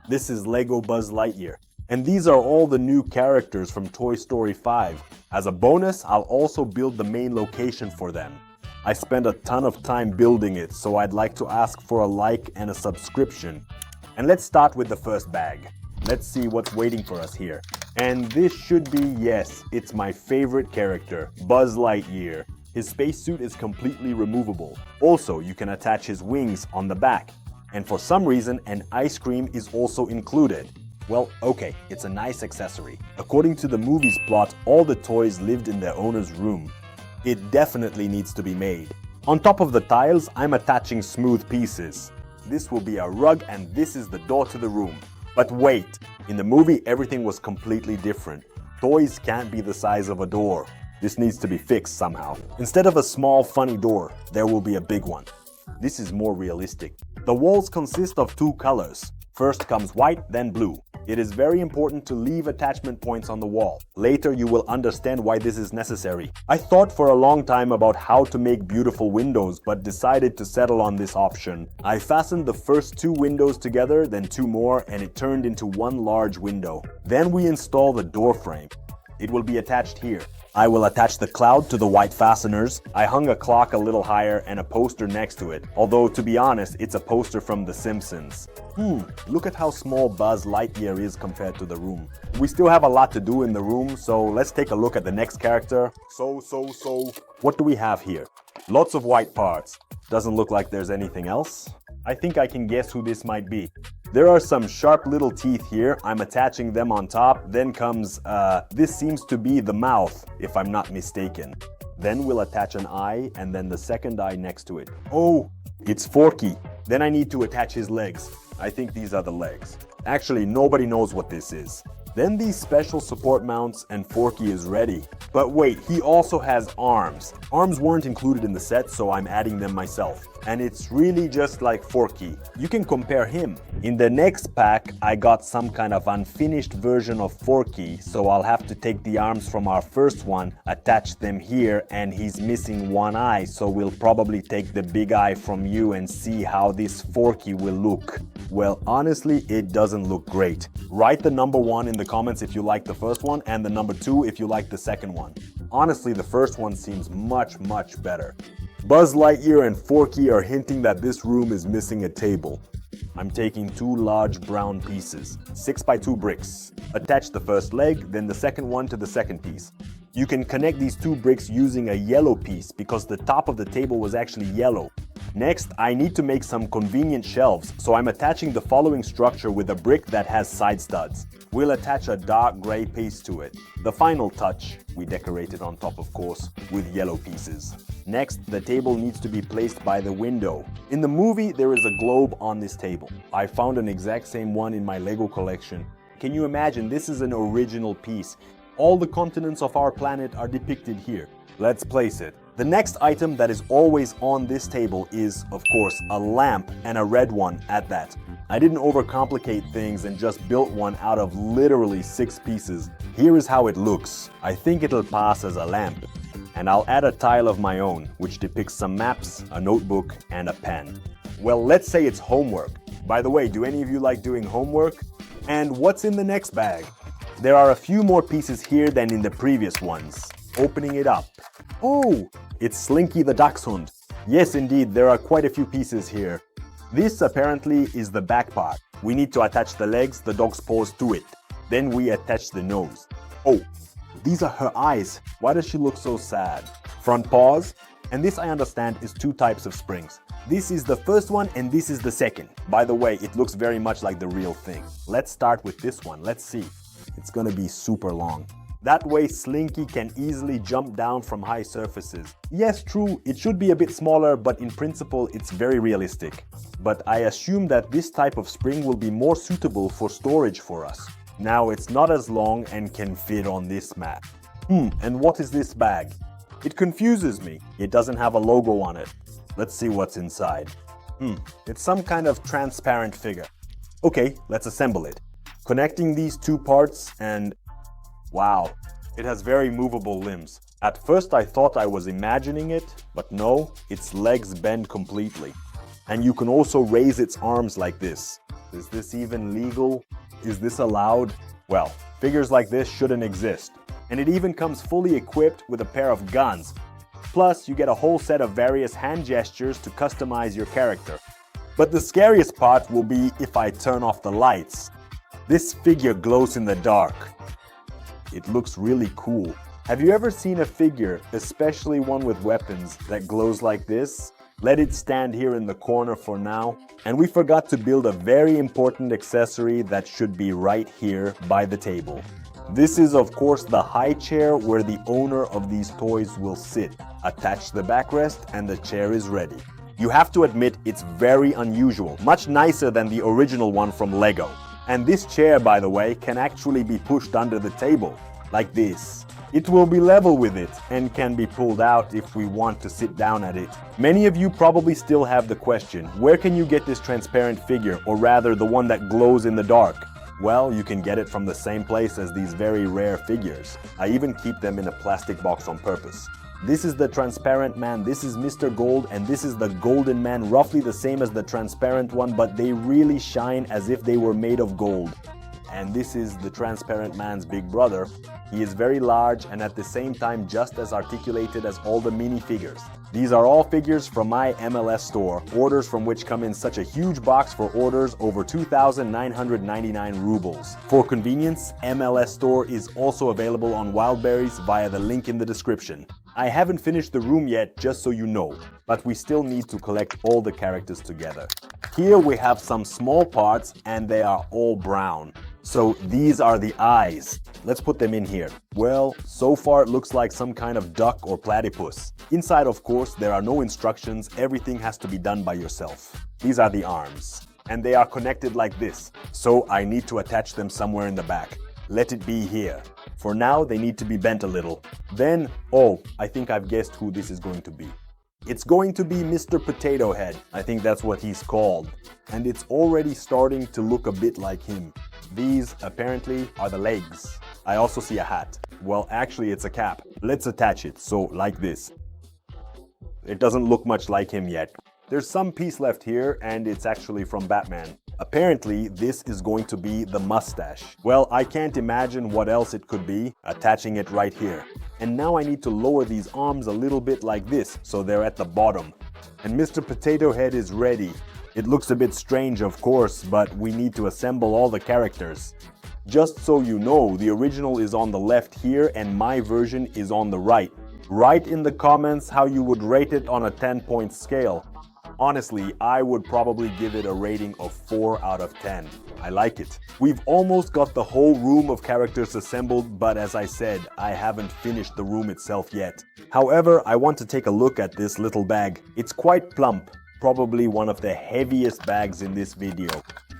This is Lego Buzz Lightyear. And these are all the new characters from Toy Story 5. As a bonus, I'll also build the main location for them. I spent a ton of time building it, so I'd like to ask for a like and a subscription. And let's start with the first bag. Let's see what's waiting for us here. And this should be, yes, it's my favorite character, Buzz Lightyear. His spacesuit is completely removable. Also, you can attach his wings on the back. And for some reason, an ice cream is also included. Well, okay, it's a nice accessory. According to the movie's plot, all the toys lived in their owner's room. It definitely needs to be made. On top of the tiles, I'm attaching smooth pieces. This will be a rug and this is the door to the room. But wait, in the movie everything was completely different. Toys can't be the size of a door. This needs to be fixed somehow. Instead of a small funny door, there will be a big one. This is more realistic. The walls consist of two colors. First comes white, then blue. It is very important to leave attachment points on the wall. Later you will understand why this is necessary. I thought for a long time about how to make beautiful windows, but decided to settle on this option. I fastened the first two windows together, then two more, and it turned into one large window. Then we install the door frame. It will be attached here. I will attach the cloud to the white fasteners. I hung a clock a little higher and a poster next to it. Although, to be honest, it's a poster from The Simpsons. Look at how small Buzz Lightyear is compared to the room. We still have a lot to do in the room, so let's take a look at the next character. So. What do we have here? Lots of white parts. Doesn't look like there's anything else. I think I can guess who this might be. There are some sharp little teeth here. I'm attaching them on top. Then comes, this seems to be the mouth, if I'm not mistaken. Then we'll attach an eye and then the second eye next to it. Oh, it's Forky. Then I need to attach his legs. I think these are the legs. Actually, nobody knows what this is. Then these special support mounts and Forky is ready. But wait, he also has arms. Arms weren't included in the set, so I'm adding them myself. And it's really just like Forky. You can compare him. In the next pack, I got some kind of unfinished version of Forky, so I'll have to take the arms from our first one, attach them here, and he's missing one eye, so we'll probably take the big eye from you and see how this Forky will look. Well, honestly, it doesn't look great. Write the number 1 in the comments if you like the first one, and the number 2 if you like the second one. Honestly, the first one seems much better. Buzz Lightyear and Forky are hinting that this room is missing a table. I'm taking two large brown pieces, 6x2 bricks. Attach the first leg, then the second one to the second piece. You can connect these two bricks using a yellow piece because the top of the table was actually yellow. Next, I need to make some convenient shelves, so I'm attaching the following structure with a brick that has side studs. We'll attach a dark gray piece to it. The final touch, we decorate it on top of course, with yellow pieces. Next, the table needs to be placed by the window. In the movie, there is a globe on this table. I found an exact same one in my Lego collection. Can you imagine, this is an original piece. All the continents of our planet are depicted here. Let's place it. The next item that is always on this table is, of course, a lamp, and a red one at that. I didn't overcomplicate things and just built one out of literally 6 pieces. Here is how it looks. I think it'll pass as a lamp. And I'll add a tile of my own, which depicts some maps, a notebook, and a pen. Well, let's say it's homework. By the way, do any of you like doing homework? And what's in the next bag? There are a few more pieces here than in the previous ones. Opening it up. Oh, it's Slinky the Dachshund. Yes, indeed, there are quite a few pieces here. This apparently is the back part. We need to attach the legs, the dog's paws to it. Then we attach the nose. Oh, these are her eyes. Why does she look so sad? Front paws. And this, I understand, is 2 types of springs. This is the first one and this is the second. By the way, it looks very much like the real thing. Let's start with this one. Let's see. It's gonna be super long. That way Slinky can easily jump down from high surfaces. Yes, true, it should be a bit smaller, but in principle it's very realistic. But I assume that this type of spring will be more suitable for storage for us. Now it's not as long and can fit on this mat. And what is this bag? It confuses me. It doesn't have a logo on it. Let's see what's inside. It's some kind of transparent figure. Okay, let's assemble it. Connecting these 2 parts and wow, it has very movable limbs. At first I thought I was imagining it, but no, its legs bend completely. And you can also raise its arms like this. Is this even legal? Is this allowed? Well, figures like this shouldn't exist. And it even comes fully equipped with a pair of guns. Plus, you get a whole set of various hand gestures to customize your character. But the scariest part will be if I turn off the lights. This figure glows in the dark. It looks really cool. Have you ever seen a figure, especially one with weapons, that glows like this? Let it stand here in the corner for now. And we forgot to build a very important accessory that should be right here by the table. This is of course the high chair where the owner of these toys will sit. Attach the backrest and the chair is ready. You have to admit it's very unusual, much nicer than the original one from Lego. And this chair, by the way, can actually be pushed under the table, like this. It will be level with it and can be pulled out if we want to sit down at it. Many of you probably still have the question, where can you get this transparent figure, or rather the one that glows in the dark? Well, you can get it from the same place as these very rare figures. I even keep them in a plastic box on purpose. This is the transparent man, this is Mr. Gold, and this is the golden man, roughly the same as the transparent one, but they really shine as if they were made of gold. And this is the transparent man's big brother. He is very large and at the same time just as articulated as all the minifigures. These are all figures from my MLS store, orders from which come in such a huge box for orders over 2,999 rubles. For convenience, MLS store is also available on Wildberries via the link in the description. I haven't finished the room yet, just so you know, but we still need to collect all the characters together. Here we have some small parts and they are all brown. So these are the eyes. Let's put them in here. Well, so far it looks like some kind of duck or platypus. Inside, of course, there are no instructions. Everything has to be done by yourself. These are the arms. And they are connected like this. So I need to attach them somewhere in the back. Let it be here. For now, they need to be bent a little. Then, oh, I think I've guessed who this is going to be. It's going to be Mr. Potato Head. I think that's what he's called. And it's already starting to look a bit like him. These, apparently, are the legs. I also see a hat. Well, actually, it's a cap. Let's attach it, so like this. It doesn't look much like him yet. There's some piece left here, and it's actually from Batman. Apparently, this is going to be the mustache. Well, I can't imagine what else it could be, attaching it right here. And now I need to lower these arms a little bit like this, so they're at the bottom. And Mr. Potato Head is ready. It looks a bit strange, of course, but we need to assemble all the characters. Just so you know, the original is on the left here and my version is on the right. Write in the comments how you would rate it on a 10-point scale. Honestly, I would probably give it a rating of 4 out of 10. I like it. We've almost got the whole room of characters assembled, but as I said, I haven't finished the room itself yet. However, I want to take a look at this little bag. It's quite plump, probably one of the heaviest bags in this video.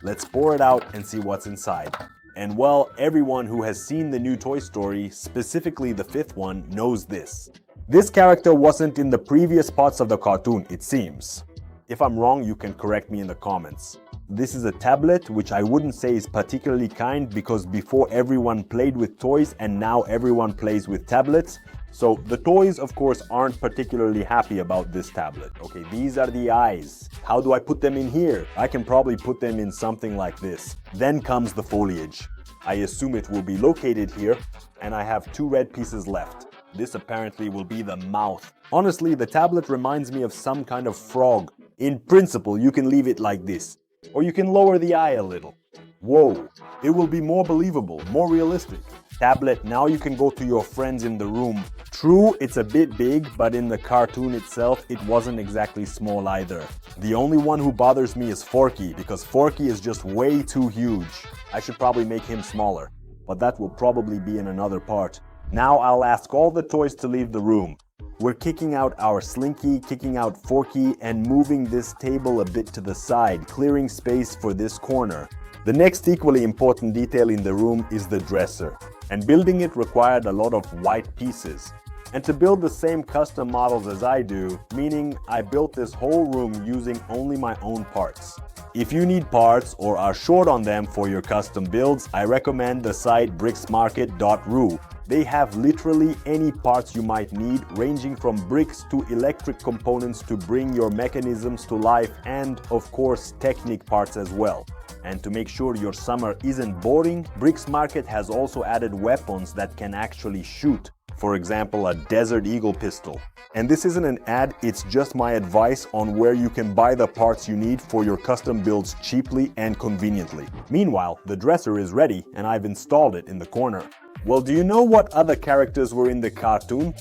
Let's pour it out and see what's inside. And well, everyone who has seen the new Toy Story, specifically the 5th one, knows this. This character wasn't in the previous parts of the cartoon, it seems. If I'm wrong, you can correct me in the comments. This is a tablet, which I wouldn't say is particularly kind because before everyone played with toys and now everyone plays with tablets. So the toys, of course, aren't particularly happy about this tablet. Okay, these are the eyes. How do I put them in here? I can probably put them in something like this. Then comes the foliage. I assume it will be located here, and I have 2 red pieces left. This apparently will be the mouth. Honestly, the tablet reminds me of some kind of frog. In principle, you can leave it like this. Or you can lower the eye a little. Whoa, it will be more believable, more realistic. Tablet, now you can go to your friends in the room. True, it's a bit big, but in the cartoon itself, it wasn't exactly small either. The only one who bothers me is Forky, because Forky is just way too huge. I should probably make him smaller, but that will probably be in another part. Now I'll ask all the toys to leave the room. We're kicking out our Slinky, kicking out Forky, and moving this table a bit to the side, clearing space for this corner. The next equally important detail in the room is the dresser. And building it required a lot of white pieces. And to build the same custom models as I do, meaning I built this whole room using only my own parts. If you need parts or are short on them for your custom builds, I recommend the site bricksmarket.ru. They have literally any parts you might need, ranging from bricks to electric components to bring your mechanisms to life, and of course Technic parts as well. And to make sure your summer isn't boring, Bricks Market has also added weapons that can actually shoot. For example, a Desert Eagle pistol. And this isn't an ad, it's just my advice on where you can buy the parts you need for your custom builds cheaply and conveniently. Meanwhile, the dresser is ready and I've installed it in the corner. Well, do you know what other characters were in the cartoon?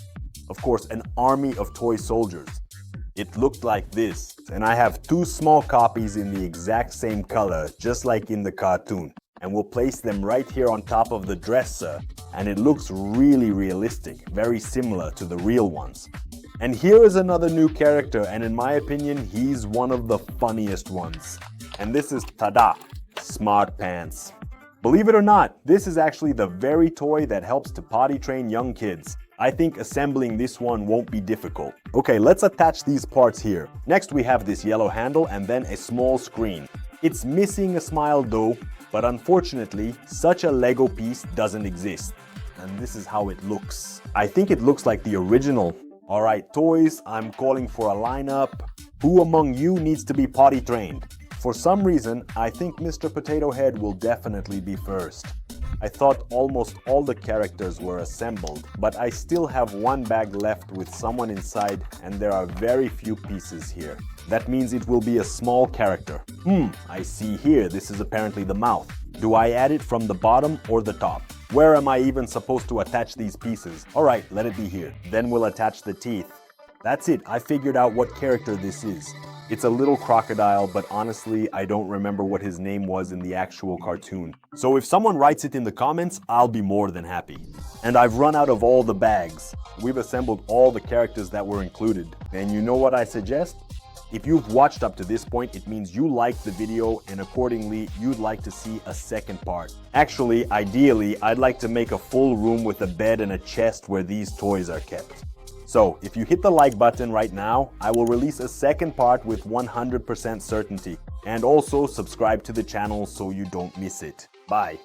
Of course, an army of toy soldiers. It looked like this, and I have 2 small copies in the exact same color, just like in the cartoon. And we'll place them right here on top of the dresser, and it looks really realistic, very similar to the real ones. And here is another new character, and in my opinion, he's one of the funniest ones. And this is Tada, Smart Pants. Believe it or not, this is actually the very toy that helps to potty train young kids. I think assembling this one won't be difficult. Okay, let's attach these parts here. Next we have this yellow handle and then a small screen. It's missing a smile though, but unfortunately, such a Lego piece doesn't exist. And this is how it looks. I think it looks like the original. Alright toys, I'm calling for a lineup. Who among you needs to be potty trained? For some reason, I think Mr. Potato Head will definitely be first. I thought almost all the characters were assembled, but I still have one bag left with someone inside and there are very few pieces here. That means it will be a small character. I see here, this is apparently the mouth. Do I add it from the bottom or the top? Where am I even supposed to attach these pieces? Alright, let it be here. Then we'll attach the teeth. That's it, I figured out what character this is. It's a little crocodile, but honestly, I don't remember what his name was in the actual cartoon. So if someone writes it in the comments, I'll be more than happy. And I've run out of all the bags. We've assembled all the characters that were included. And you know what I suggest? If you've watched up to this point, it means you liked the video and accordingly, you'd like to see a second part. Actually, ideally, I'd like to make a full room with a bed and a chest where these toys are kept. So, if you hit the like button right now, I will release a second part with 100% certainty. And also subscribe to the channel so you don't miss it. Bye.